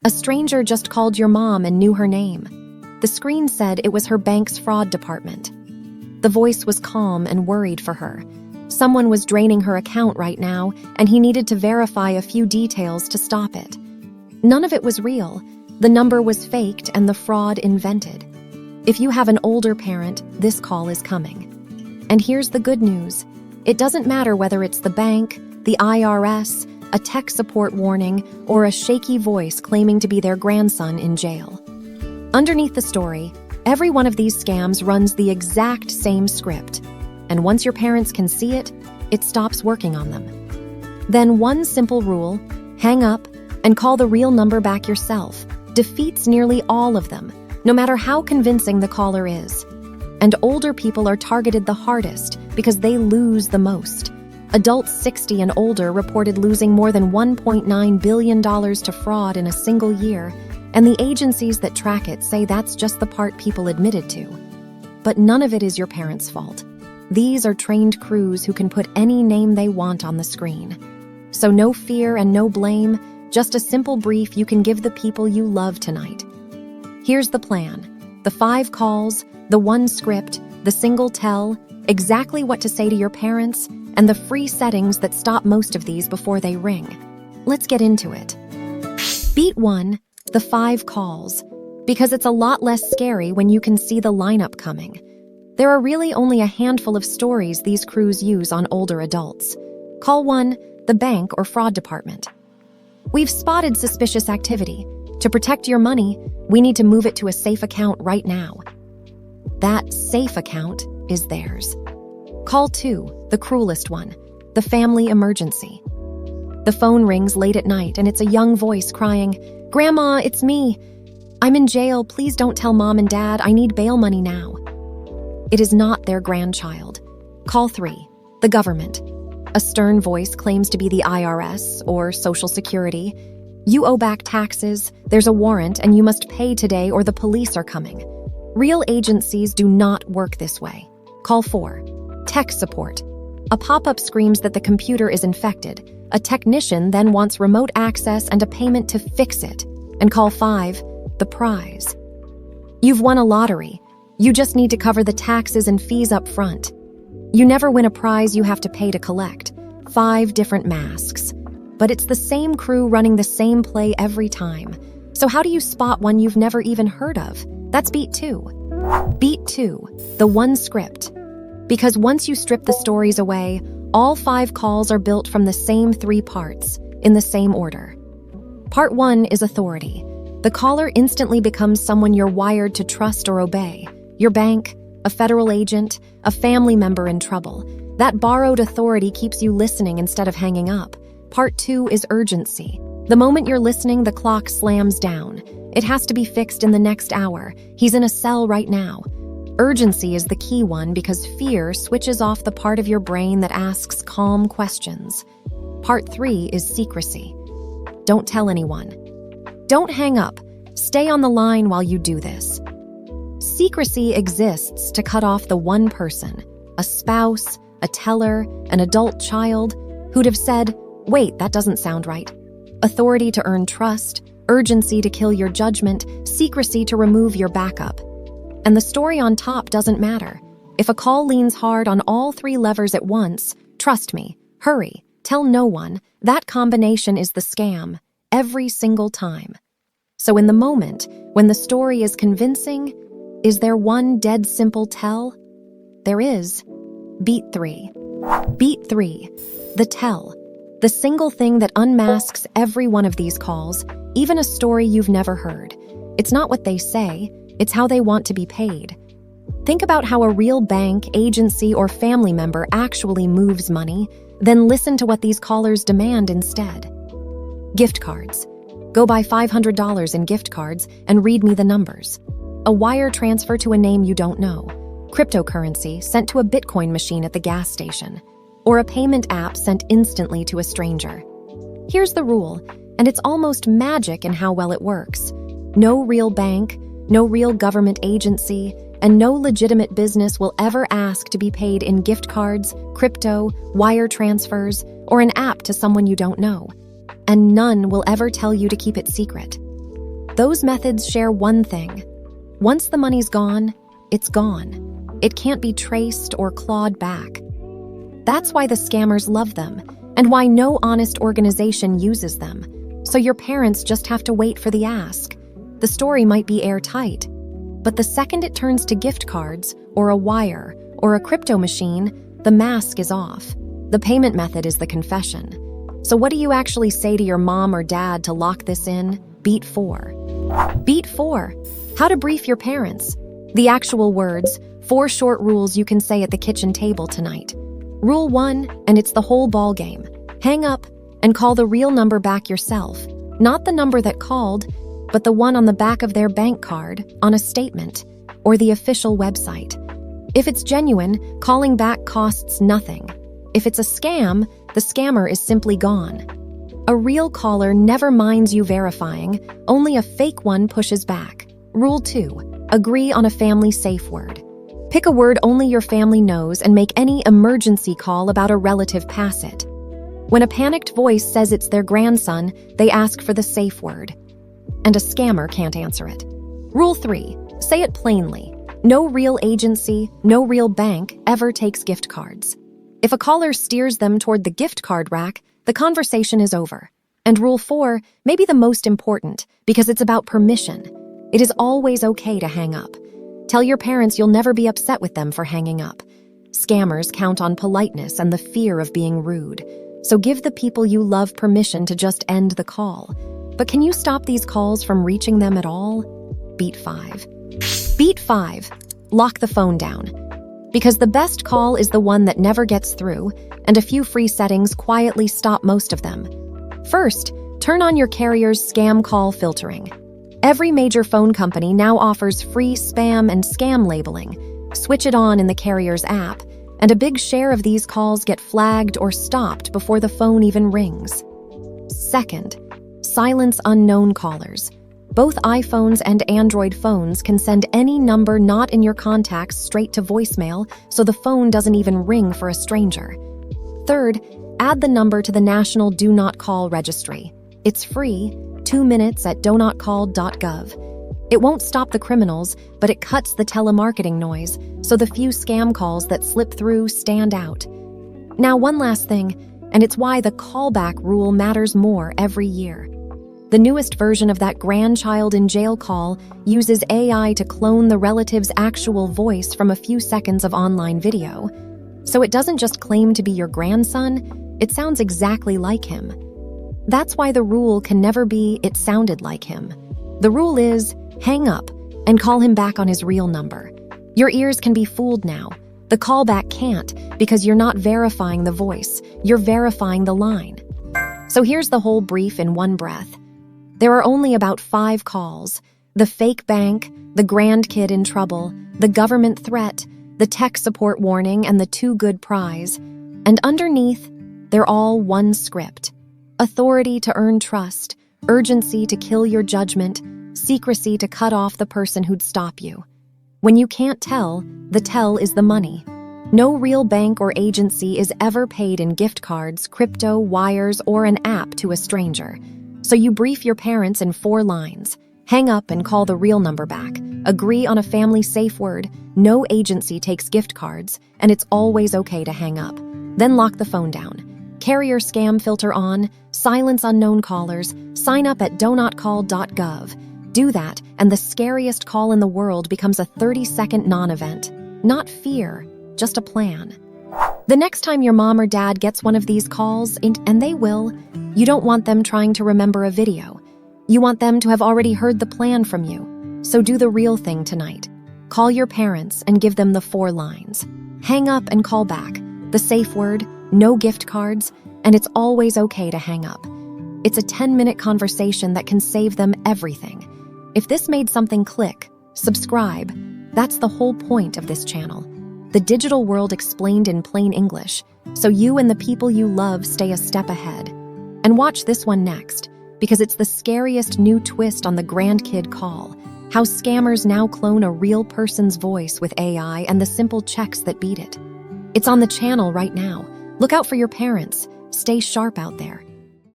A stranger just called your mom and knew her name. The screen said it was her bank's fraud department. The voice was calm and worried for her. Someone was draining her account right now, and he needed to verify a few details to stop it. None of it was real. The number was faked and the fraud invented. If you have an older parent, this call is coming. And here's the good news. It doesn't matter whether it's the bank, the IRS, a tech support warning, or a shaky voice claiming to be their grandson in jail. Underneath the story, every one of these scams runs the exact same script. And once your parents can see it, it stops working on them. Then one simple rule, hang up and call the real number back yourself, defeats nearly all of them, no matter how convincing the caller is. And older people are targeted the hardest because they lose the most. Adults 60 and older reported losing more than $1.9 billion to fraud in a single year, and the agencies that track it say that's just the part people admitted to. But none of it is your parents' fault. These are trained crews who can put any name they want on the screen. So no fear and no blame, just a simple brief you can give the people you love tonight. Here's the plan. The 5 calls, the 1 script, the single tell, exactly what to say to your parents, and the free settings that stop most of these before they ring. Let's get into it. Beat 1, the 5 calls, because it's a lot less scary when you can see the lineup coming. There are really only a handful of stories these crews use on older adults. Call 1, the bank or fraud department. We've spotted suspicious activity. To protect your money, we need to move it to a safe account right now. That safe account is theirs. Call 2, the cruelest one, the family emergency. The phone rings late at night and it's a young voice crying, "Grandma, it's me. I'm in jail. Please don't tell Mom and Dad. I need bail money now." It is not their grandchild. Call 3, the government. A stern voice claims to be the IRS or Social Security. You owe back taxes, there's a warrant, and you must pay today or the police are coming. Real agencies do not work this way. Call 4, tech support. A pop-up screams that the computer is infected. A technician then wants remote access and a payment to fix it. And call 5, the prize. You've won a lottery. You just need to cover the taxes and fees up front. You never win a prize you have to pay to collect. 5 different masks. But it's the same crew running the same play every time. So how do you spot one you've never even heard of? That's beat 2. Beat 2, the 1 script. Because once you strip the stories away, all 5 calls are built from the same 3 parts, in the same order. Part 1 is authority. The caller instantly becomes someone you're wired to trust or obey. Your bank, a federal agent, a family member in trouble. That borrowed authority keeps you listening instead of hanging up. Part 2 is urgency. The moment you're listening, the clock slams down. It has to be fixed in the next hour. He's in a cell right now. Urgency is the key one because fear switches off the part of your brain that asks calm questions. Part 3 is secrecy. Don't tell anyone. Don't hang up. Stay on the line while you do this. Secrecy exists to cut off the one person, a spouse, a teller, an adult child, who'd have said, "Wait, that doesn't sound right." Authority to earn trust, urgency to kill your judgment, secrecy to remove your backup. And the story on top doesn't matter. If a call leans hard on all 3 levers at once, trust me, hurry, tell no one, that combination is the scam, every single time. So in the moment, when the story is convincing, is there one dead simple tell? There is. Beat 3. Beat 3. The tell. The single thing that unmasks every one of these calls, even a story you've never heard. It's not what they say, it's how they want to be paid. Think about how a real bank, agency, or family member actually moves money, then listen to what these callers demand instead. Gift cards. Go buy $500 in gift cards and read me the numbers. A wire transfer to a name you don't know. Cryptocurrency sent to a Bitcoin machine at the gas station. Or a payment app sent instantly to a stranger. Here's the rule, and it's almost magic in how well it works. No real bank, no real government agency, and no legitimate business will ever ask to be paid in gift cards, crypto, wire transfers, or an app to someone you don't know. And none will ever tell you to keep it secret. Those methods share one thing. Once the money's gone, it's gone. It can't be traced or clawed back. That's why the scammers love them, and why no honest organization uses them. So your parents just have to wait for the ask. The story might be airtight, but the second it turns to gift cards, or a wire, or a crypto machine, the mask is off. The payment method is the confession. So what do you actually say to your mom or dad to lock this in? Beat 4. Beat 4. How to brief your parents. The actual words, 4 short rules you can say at the kitchen table tonight. Rule 1, and it's the whole ball game. Hang up and call the real number back yourself. Not the number that called, but the one on the back of their bank card, on a statement, or the official website. If it's genuine, calling back costs nothing. If it's a scam, the scammer is simply gone. A real caller never minds you verifying, only a fake one pushes back. Rule 2. Agree on a family safe word. Pick a word only your family knows and make any emergency call about a relative pass it. When a panicked voice says it's their grandson, they ask for the safe word. And a scammer can't answer it. Rule 3. Say it plainly. No real agency, no real bank ever takes gift cards. If a caller steers them toward the gift card rack, the conversation is over. And Rule 4 may be the most important because it's about permission. It is always okay to hang up. Tell your parents you'll never be upset with them for hanging up. Scammers count on politeness and the fear of being rude. So give the people you love permission to just end the call. But can you stop these calls from reaching them at all? Beat 5. Beat 5. Lock the phone down. Because the best call is the one that never gets through, and a few free settings quietly stop most of them. First, turn on your carrier's scam call filtering. Every major phone company now offers free spam and scam labeling. Switch it on in the carrier's app, and a big share of these calls get flagged or stopped before the phone even rings. Second, silence unknown callers. Both iPhones and Android phones can send any number not in your contacts straight to voicemail, so the phone doesn't even ring for a stranger. Third, add the number to the National Do Not Call Registry. It's free, 2 minutes at donotcall.gov. It won't stop the criminals, but it cuts the telemarketing noise, so the few scam calls that slip through stand out. Now, one last thing, and it's why the callback rule matters more every year. The newest version of that grandchild in jail call uses AI to clone the relative's actual voice from a few seconds of online video. So it doesn't just claim to be your grandson, it sounds exactly like him. That's why the rule can never be "it sounded like him." The rule is hang up and call him back on his real number. Your ears can be fooled now. The callback can't, because you're not verifying the voice, you're verifying the line. So here's the whole brief in one breath. There are only about 5 calls: the fake bank, the grandkid in trouble, the government threat, the tech support warning, and the too good prize. And underneath, they're all one script. Authority to earn trust, urgency to kill your judgment, secrecy to cut off the person who'd stop you. When you can't tell, the tell is the money. No real bank or agency is ever paid in gift cards, crypto, wires, or an app to a stranger. So you brief your parents in 4 lines. Hang up and call the real number back. Agree on a family safe word. No agency takes gift cards, and it's always okay to hang up. Then lock the phone down. Carrier scam filter on, silence unknown callers, sign up at donotcall.gov. Do that, and the scariest call in the world becomes a 30-second non-event. Not fear, just a plan. The next time your mom or dad gets one of these calls, and they will, you don't want them trying to remember a video. You want them to have already heard the plan from you. So do the real thing tonight. Call your parents and give them the 4 lines. Hang up and call back. The safe word, no gift cards, and it's always okay to hang up. It's a 10-minute conversation that can save them everything. If this made something click, subscribe. That's the whole point of this channel. The digital world explained in plain English, so you and the people you love stay a step ahead. And watch this one next, because it's the scariest new twist on the grandkid call. How scammers now clone a real person's voice with AI and the simple checks that beat it. It's on the channel right now. Look out for your parents. Stay sharp out there.